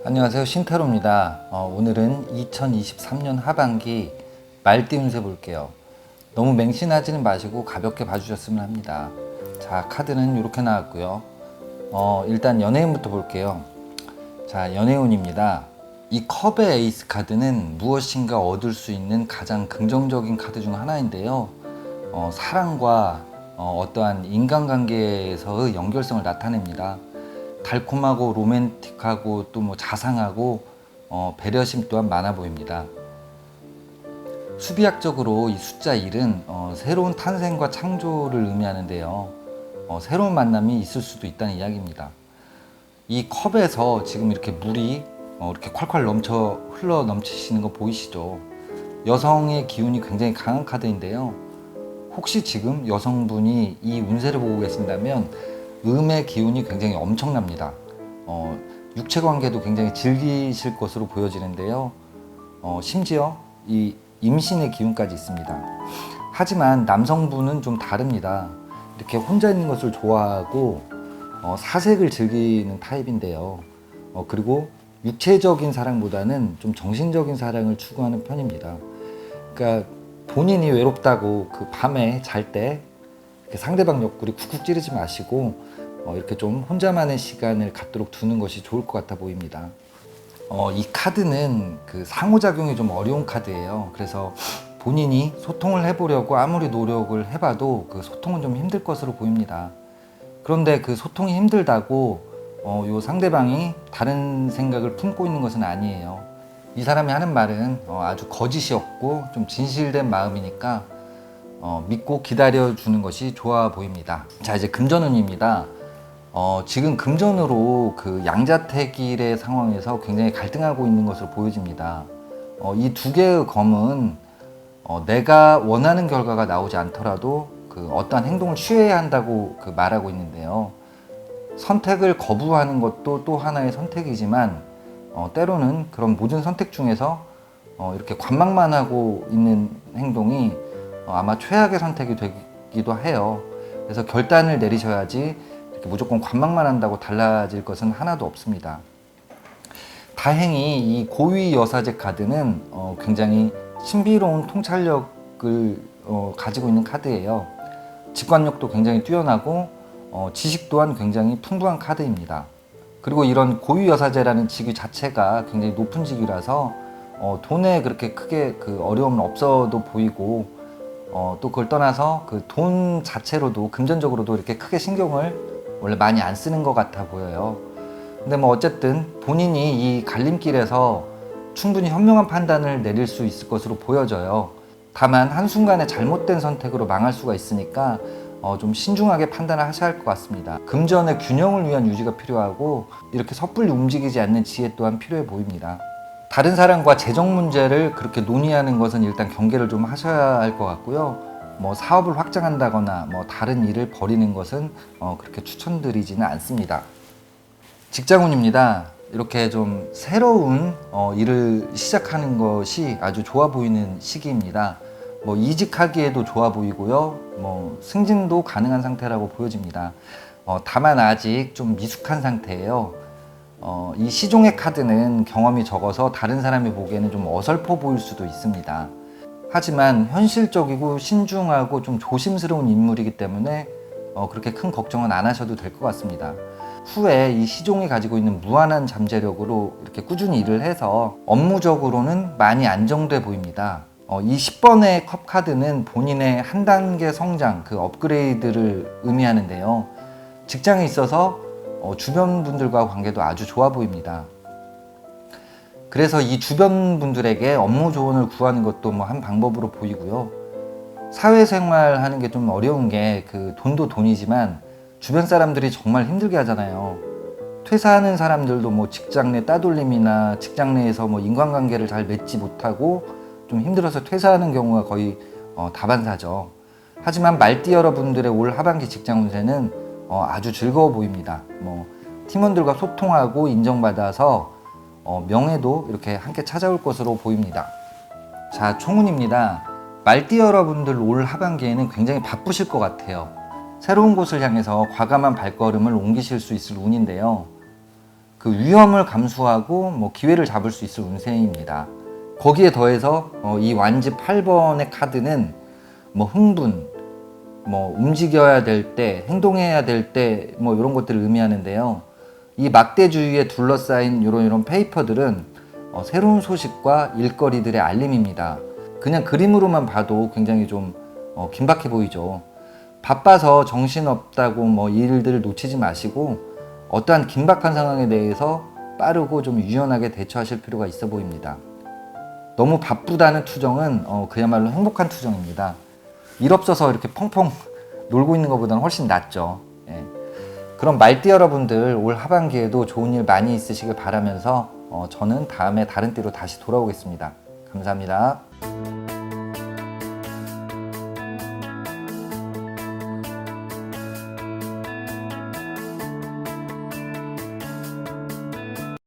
안녕하세요, 신타로입니다. 오늘은 2023년 하반기 말띠 운세 볼게요. 너무 맹신하지는 마시고 가볍게 봐주셨으면 합니다. 자, 카드는 이렇게 나왔고요. 일단 연예인부터 볼게요. 자, 연예운입니다. 이 컵의 에이스 카드는 무엇인가 얻을 수 있는 가장 긍정적인 카드 중 하나인데요. 사랑과 어떠한 인간관계에서의 연결성을 나타냅니다. 달콤하고 로맨틱하고 또 뭐 자상하고 배려심 또한 많아 보입니다. 수비학적으로 이 숫자 1은 새로운 탄생과 창조를 의미하는데요. 새로운 만남이 있을 수도 있다는 이야기입니다. 이 컵에서 지금 이렇게 물이 이렇게 콸콸 흘러 넘치시는 거 보이시죠? 여성의 기운이 굉장히 강한 카드인데요. 혹시 지금 여성분이 이 운세를 보고 계신다면 음의 기운이 굉장히 엄청납니다. 육체 관계도 굉장히 즐기실 것으로 보여지는데요. 심지어 이 임신의 기운까지 있습니다. 하지만 남성분은 좀 다릅니다. 이렇게 혼자 있는 것을 좋아하고 사색을 즐기는 타입인데요. 그리고 육체적인 사랑보다는 좀 정신적인 사랑을 추구하는 편입니다. 그러니까 본인이 외롭다고 그 밤에 잘 때 상대방 옆구리 쿡쿡 찌르지 마시고 이렇게 좀 혼자만의 시간을 갖도록 두는 것이 좋을 것 같아 보입니다. 이 카드는 그 상호작용이 좀 어려운 카드예요. 그래서 본인이 소통을 해보려고 아무리 노력을 해봐도 그 소통은 좀 힘들 것으로 보입니다. 그런데 그 소통이 힘들다고 요 상대방이 다른 생각을 품고 있는 것은 아니에요. 이 사람이 하는 말은 아주 거짓이 없고 좀 진실된 마음이니까 믿고 기다려주는 것이 좋아 보입니다. 자, 이제 금전운입니다. 지금 금전으로 그 양자택일의 상황에서 굉장히 갈등하고 있는 것으로 보여집니다. 이 두 개의 검은 내가 원하는 결과가 나오지 않더라도 그 어떠한 행동을 취해야 한다고 그 말하고 있는데요. 선택을 거부하는 것도 또 하나의 선택이지만 때로는 그런 모든 선택 중에서 이렇게 관망만 하고 있는 행동이 아마 최악의 선택이 되기도 해요. 그래서 결단을 내리셔야지 이렇게 무조건 관망만 한다고 달라질 것은 하나도 없습니다. 다행히 이 고위 여사제 카드는 굉장히 신비로운 통찰력을 가지고 있는 카드예요. 직관력도 굉장히 뛰어나고 지식 또한 굉장히 풍부한 카드입니다. 그리고 이런 고위 여사제라는 직위 자체가 굉장히 높은 직위라서 돈에 그렇게 크게 그 어려움은 없어도 보이고 또 그걸 떠나서 그 돈 자체로도 금전적으로도 이렇게 크게 신경을 원래 많이 안 쓰는 것 같아 보여요. 근데 뭐 어쨌든 본인이 이 갈림길에서 충분히 현명한 판단을 내릴 수 있을 것으로 보여져요. 다만 한순간에 잘못된 선택으로 망할 수가 있으니까 좀 신중하게 판단을 하셔야 할 것 같습니다. 금전의 균형을 위한 유지가 필요하고 이렇게 섣불리 움직이지 않는 지혜 또한 필요해 보입니다. 다른 사람과 재정 문제를 그렇게 논의하는 것은 일단 경계를 좀 하셔야 할 것 같고요. 뭐 사업을 확장한다거나 뭐 다른 일을 벌이는 것은 그렇게 추천드리지는 않습니다. 직장운입니다. 이렇게 좀 새로운 일을 시작하는 것이 아주 좋아 보이는 시기입니다. 뭐 이직하기에도 좋아 보이고요. 뭐 승진도 가능한 상태라고 보여집니다. 다만 아직 좀 미숙한 상태예요. 이 시종의 카드는 경험이 적어서 다른 사람이 보기에는 좀 어설퍼 보일 수도 있습니다. 하지만 현실적이고 신중하고 좀 조심스러운 인물이기 때문에 그렇게 큰 걱정은 안 하셔도 될 것 같습니다. 후에 이 시종이 가지고 있는 무한한 잠재력으로 이렇게 꾸준히 일을 해서 업무적으로는 많이 안정돼 보입니다. 이 10번의 컵 카드는 본인의 한 단계 성장, 그 업그레이드를 의미하는데요. 직장에 있어서 주변 분들과 관계도 아주 좋아 보입니다. 그래서 이 주변 분들에게 업무 조언을 구하는 것도 뭐 한 방법으로 보이고요. 사회생활 하는 게 좀 어려운 게 그 돈도 돈이지만 주변 사람들이 정말 힘들게 하잖아요. 퇴사하는 사람들도 뭐 직장 내 따돌림이나 직장 내에서 뭐 인간관계를 잘 맺지 못하고 좀 힘들어서 퇴사하는 경우가 거의 다반사죠. 하지만 말띠 여러분들의 올 하반기 직장 운세는 아주 즐거워 보입니다. 뭐 팀원들과 소통하고 인정받아서 명예도 이렇게 함께 찾아올 것으로 보입니다. 자, 총운입니다. 말띠 여러분들 올 하반기에는 굉장히 바쁘실 것 같아요. 새로운 곳을 향해서 과감한 발걸음을 옮기실 수 있을 운인데요. 그 위험을 감수하고 뭐 기회를 잡을 수 있을 운세입니다. 거기에 더해서 이 완지 8번의 카드는 뭐 흥분, 뭐 움직여야 될 때, 행동해야 될 때 뭐 이런 것들을 의미하는데요. 이 막대주의에 둘러싸인 이런 페이퍼들은 새로운 소식과 일거리들의 알림입니다. 그냥 그림으로만 봐도 굉장히 좀 긴박해 보이죠. 바빠서 정신없다고 뭐 일들을 놓치지 마시고 어떠한 긴박한 상황에 대해서 빠르고 좀 유연하게 대처하실 필요가 있어 보입니다. 너무 바쁘다는 투정은 그야말로 행복한 투정입니다. 일 없어서 이렇게 펑펑 놀고 있는 것보다는 훨씬 낫죠. 예. 그럼 말띠 여러분들 올 하반기에도 좋은 일 많이 있으시길 바라면서 저는 다음에 다른 띠로 다시 돌아오겠습니다. 감사합니다.